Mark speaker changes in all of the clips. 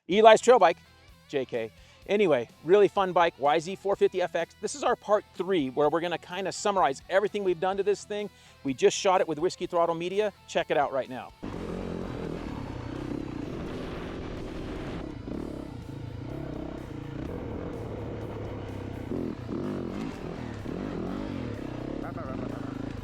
Speaker 1: Eli's trail bike, JK. Anyway, really fun bike, YZ450FX. This is our part 3 where we're gonna kind of summarize everything we've done to this thing. We just shot it with Whiskey Throttle Media. Check it out right now.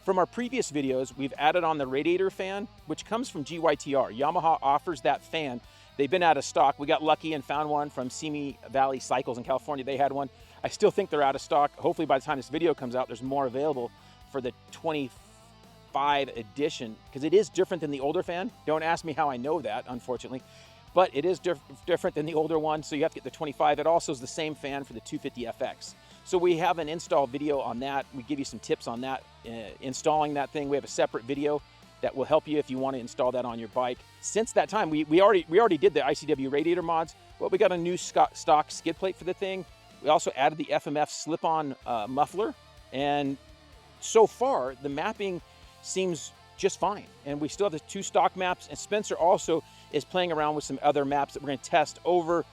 Speaker 1: From our previous videos, we've added on the radiator fan, which comes from GYTR. Yamaha offers that fan. They've been out of stock. We got lucky and found one from Simi Valley Cycles in California. They had one. I still think they're out of stock. Hopefully by the time this video comes out, there's more available for the 25 edition, because it is different than the older fan. Don't ask me how I know that, unfortunately, but it is different than the older one, so you have to get the 25. It also is the same fan for the 250FX. So we have an install video on that. We give you some tips on that, installing that thing. We have a separate video that will help you if you want to install that on your bike. Since that time, we already did the ICW radiator mods, but we got a new stock skid plate for the thing. We also added the FMF slip-on muffler, and so far the mapping seems just fine. And we still have the 2 stock maps, and Spencer also is playing around with some other maps that we're going to test over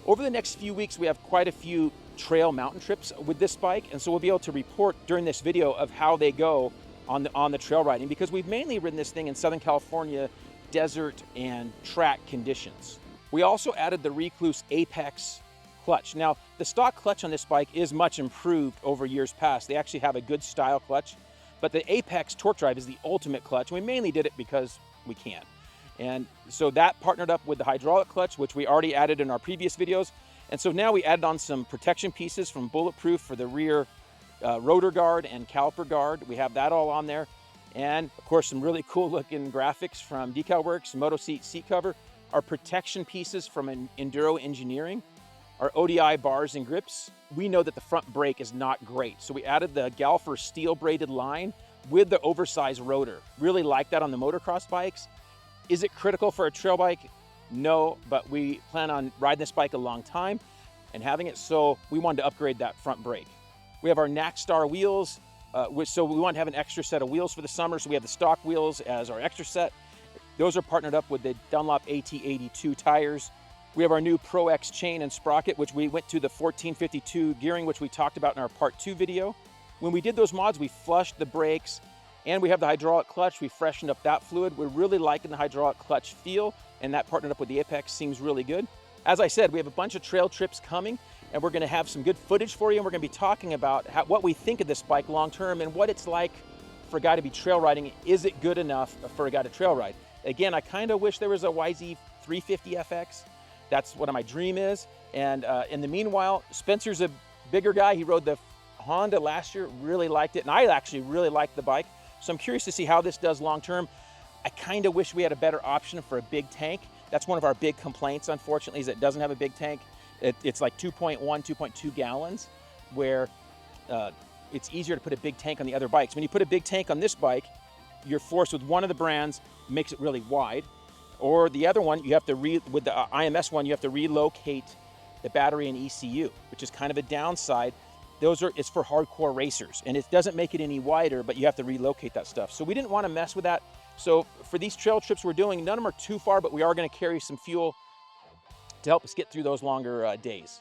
Speaker 1: the next few weeks. We have quite a few trail mountain trips with this bike, and so we'll be able to report during this video of how they go on the trail riding, because we've mainly ridden this thing in Southern California desert and track conditions. We also added the Recluse Apex clutch. Now, the stock clutch on this bike is much improved over years past. They actually have a good style clutch, but the Apex torque drive is the ultimate clutch. We mainly did it because we can. And so that partnered up with the hydraulic clutch, which we already added in our previous videos. And so now we added on some protection pieces from Bulletproof for the rear rotor guard and caliper guard. We have that all on there. And of course, some really cool looking graphics from Decal Works, Moto seat cover, our protection pieces from Enduro Engineering, our ODI bars and grips. We know that the front brake is not great, so we added the Galfer steel braided line with the oversized rotor. Really like that on the motocross bikes. Is it critical for a trail bike? No, but we plan on riding this bike a long time and having it, so we wanted to upgrade that front brake. We have our Nackstar wheels, so we want to have an extra set of wheels for the summer, so we have the stock wheels as our extra set. Those are partnered up with the Dunlop AT82 tires. We have our new Pro X chain and sprocket, which we went to the 1452 gearing, which we talked about in our part 2 video. When we did those mods, we flushed the brakes, and we have the hydraulic clutch. We freshened up that fluid. We're really liking the hydraulic clutch feel, and that partnered up with the Apex seems really good. As I said, we have a bunch of trail trips coming, and we're gonna have some good footage for you, and we're gonna be talking about what we think of this bike long term and what it's like for a guy to be trail riding. Is it good enough for a guy to trail ride? Again, I kind of wish there was a YZ450FX. That's what my dream is. And in the meanwhile, Spencer's a bigger guy. He rode the Honda last year, really liked it, and I actually really liked the bike. So I'm curious to see how this does long term. I kind of wish we had a better option for a big tank. That's one of our big complaints, unfortunately, is it doesn't have a big tank. It's like 2.1, 2.2 gallons, where it's easier to put a big tank on the other bikes. When you put a big tank on this bike, you're forced with one of the brands, makes it really wide, or the other one, you have to, with the IMS one, you have to relocate the battery and ECU, which is kind of a downside. It's for hardcore racers, and it doesn't make it any wider, but you have to relocate that stuff. So we didn't want to mess with that. So for these trail trips we're doing, none of them are too far, but we are going to carry some fuel to help us get through those longer days.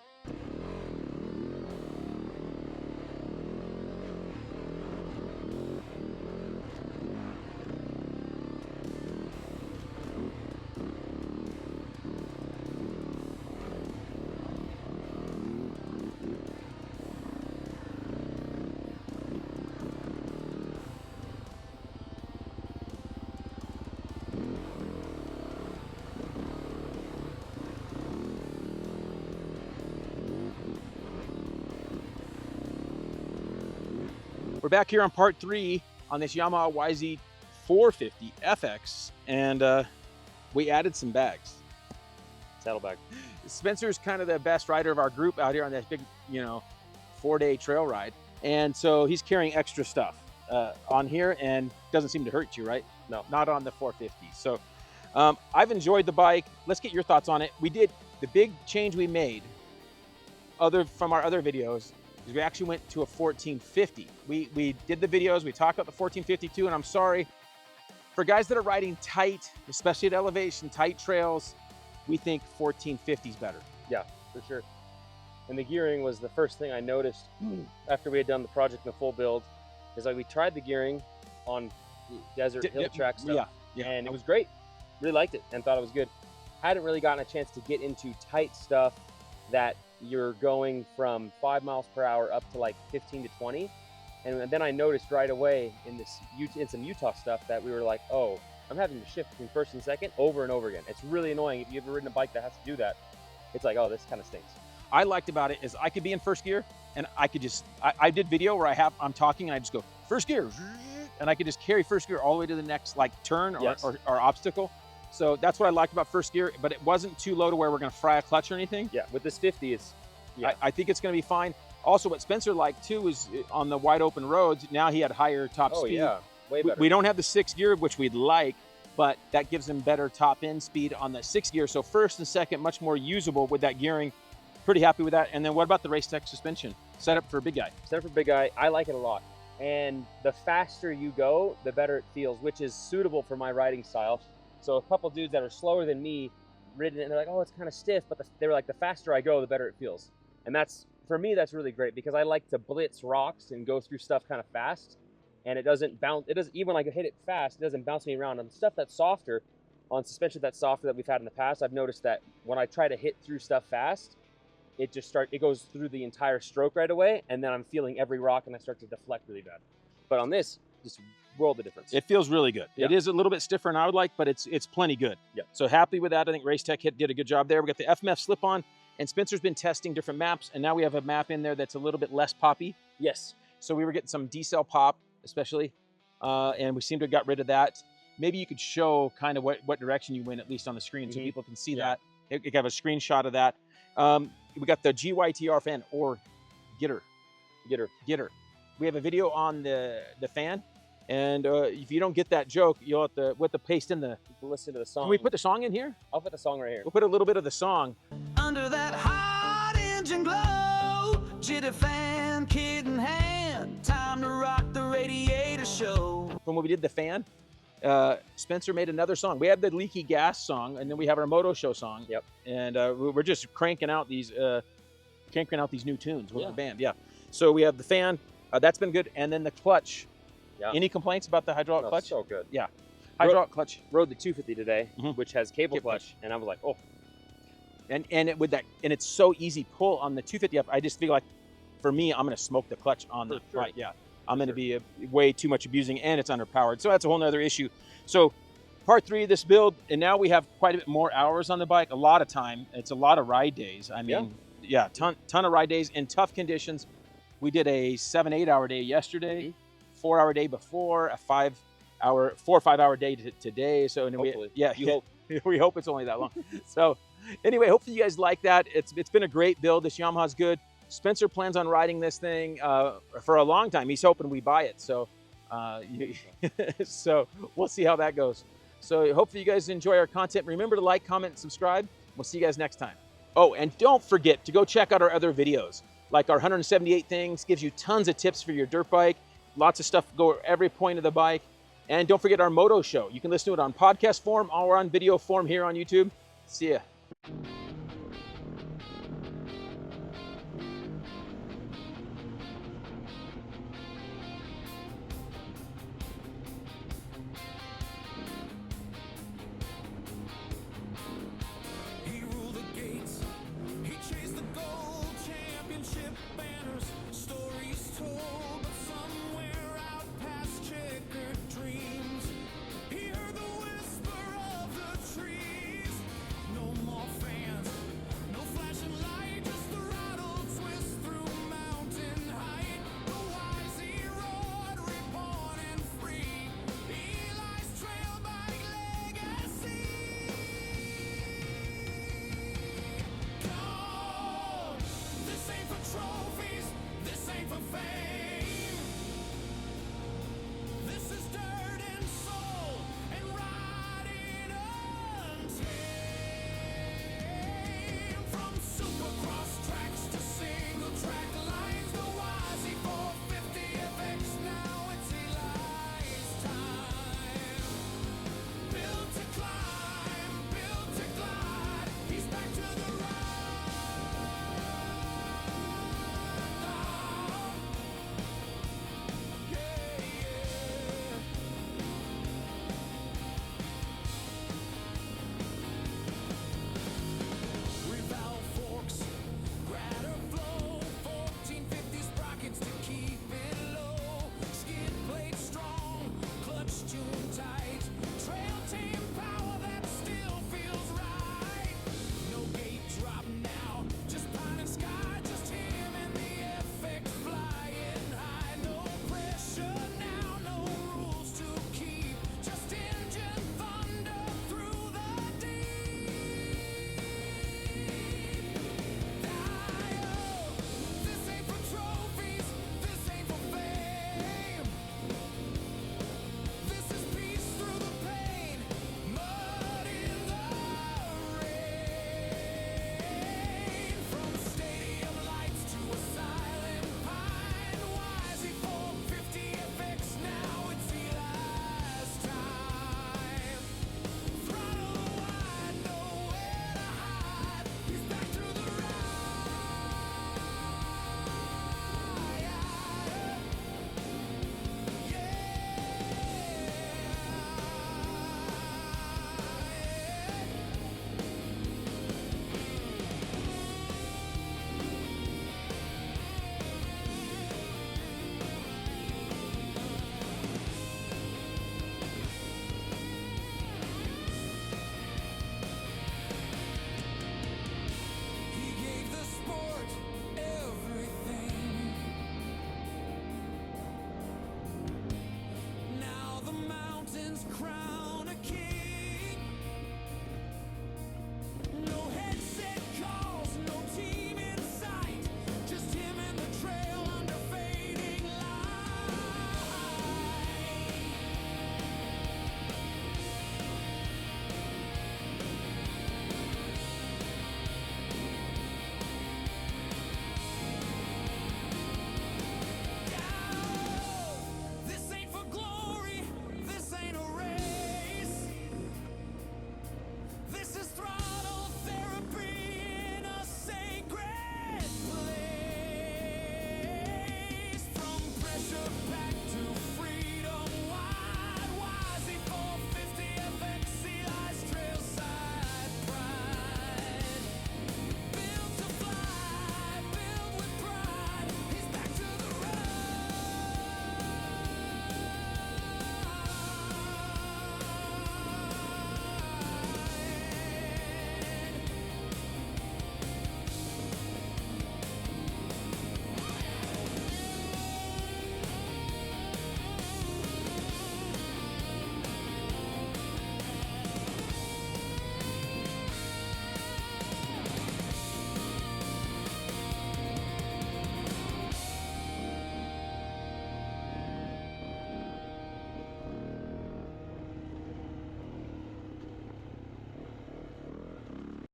Speaker 1: We're back here on part 3 on this Yamaha YZ450FX, and we added some bags.
Speaker 2: Saddlebag.
Speaker 1: Spencer's kind of the best rider of our group out here on this big, 4-day trail ride, and so he's carrying extra stuff on here, and doesn't seem to hurt you, right?
Speaker 2: No,
Speaker 1: not on the 450. So I've enjoyed the bike. Let's get your thoughts on it. We did the big change we made, from our other videos. We actually went to a 1450. We did the videos, we talked about the 1452, and I'm sorry, for guys that are riding tight, especially at elevation, tight trails, we think 1450 is better.
Speaker 2: Yeah, for sure. And the gearing was the first thing I noticed after we had done the project in the full build. Is like we tried the gearing on desert hill track stuff, and it was great. Really liked it and thought it was good. Hadn't really gotten a chance to get into tight stuff that you're going from 5 miles per hour up to like 15 to 20. And then I noticed right away in some Utah stuff that we were like, oh, I'm having to shift between first and second over and over again. It's really annoying. If you've ever ridden a bike that has to do that, it's like, oh, this kind of stinks.
Speaker 1: I liked about it is I could be in first gear and I could just, I did video where I'm talking and I just go first gear and I could just carry first gear all the way to the next like turn or obstacle. So that's what I liked about first gear, but it wasn't too low to where we're going to fry a clutch or anything.
Speaker 2: Yeah, with this 50,
Speaker 1: I think it's going to be fine. Also, what Spencer liked too is on the wide open roads, now he had higher top speed.
Speaker 2: Oh yeah, way better.
Speaker 1: We don't have the 6th gear, which we'd like, but that gives him better top end speed on the 6th gear. So first and second, much more usable with that gearing. Pretty happy with that. And then what about the Race Tech suspension? Set up for a big guy.
Speaker 2: Set up for a big guy. I like it a lot. And the faster you go, the better it feels, which is suitable for my riding style. So a couple dudes that are slower than me ridden it, and they're like, oh, it's kind of stiff. But they were like, the faster I go, the better it feels. And that's, for me, that's really great because I like to blitz rocks and go through stuff kind of fast. And it doesn't bounce, even when I hit it fast, it doesn't bounce me around. And stuff that's softer, on suspension that's softer that we've had in the past, I've noticed that when I try to hit through stuff fast, it goes through the entire stroke right away, and then I'm feeling every rock and I start to deflect really bad. But on this, just world of difference.
Speaker 1: It feels really good.
Speaker 2: Yeah.
Speaker 1: It is a little bit stiffer than I would like, but it's plenty good.
Speaker 2: Yeah.
Speaker 1: So happy with that. I think Race Tech did a good job there. We got the FMF slip-on, and Spencer's been testing different maps, and now we have a map in there that's a little bit less poppy.
Speaker 2: Yes.
Speaker 1: So we were getting some decel pop, especially, and we seem to have got rid of that. Maybe you could show kind of what direction you went, at least on the screen, so people can see that. You can have a screenshot of that. We got the GYTR fan or Gitter. We have a video on the fan, and if you don't get that joke, you'll have to paste in the.
Speaker 2: Listen to the song.
Speaker 1: Can we put the song in here?
Speaker 2: I'll put the song right here.
Speaker 1: We'll put a little bit of the song.
Speaker 3: Under that hot engine glow, jitter fan, kid in hand, time to rock the radiator show.
Speaker 1: From when we did the fan, Spencer made another song. We have the leaky gas song, and then we have our moto show song.
Speaker 2: Yep.
Speaker 1: And we're just cranking out these new tunes with the band. Yeah. So we have the fan. That's been good. And then the clutch. Yeah. Any complaints about the hydraulic clutch?
Speaker 2: So good.
Speaker 1: Yeah. Hydraulic clutch.
Speaker 2: Rode the 250 today, which has cable clutch, and I was like, oh.
Speaker 1: And it's so easy pull on the 250F. I just feel like, for me, I'm gonna smoke the clutch on the right. Yeah. I'm going to be way too much abusing, and it's underpowered. So that's a whole nother issue. So part 3 of this build, and now we have quite a bit more hours on the bike, a lot of time. It's a lot of ride days. I mean, ton of ride days in tough conditions. We did a 7-8 hour day yesterday, 4 hour day before, a 4 or 5 hour day today. So
Speaker 2: hopefully.
Speaker 1: We hope it's only that long. So anyway, hopefully you guys like that. It's been a great build. This Yamaha's good. Spencer plans on riding this thing for a long time. He's hoping we buy it. So, so we'll see how that goes. So hopefully you guys enjoy our content. Remember to like, comment, and subscribe. We'll see you guys next time. Oh, and don't forget to go check out our other videos. Like our 178 things, gives you tons of tips for your dirt bike. Lots of stuff go every point of the bike. And don't forget our moto show. You can listen to it on podcast form or on video form here on YouTube. See ya.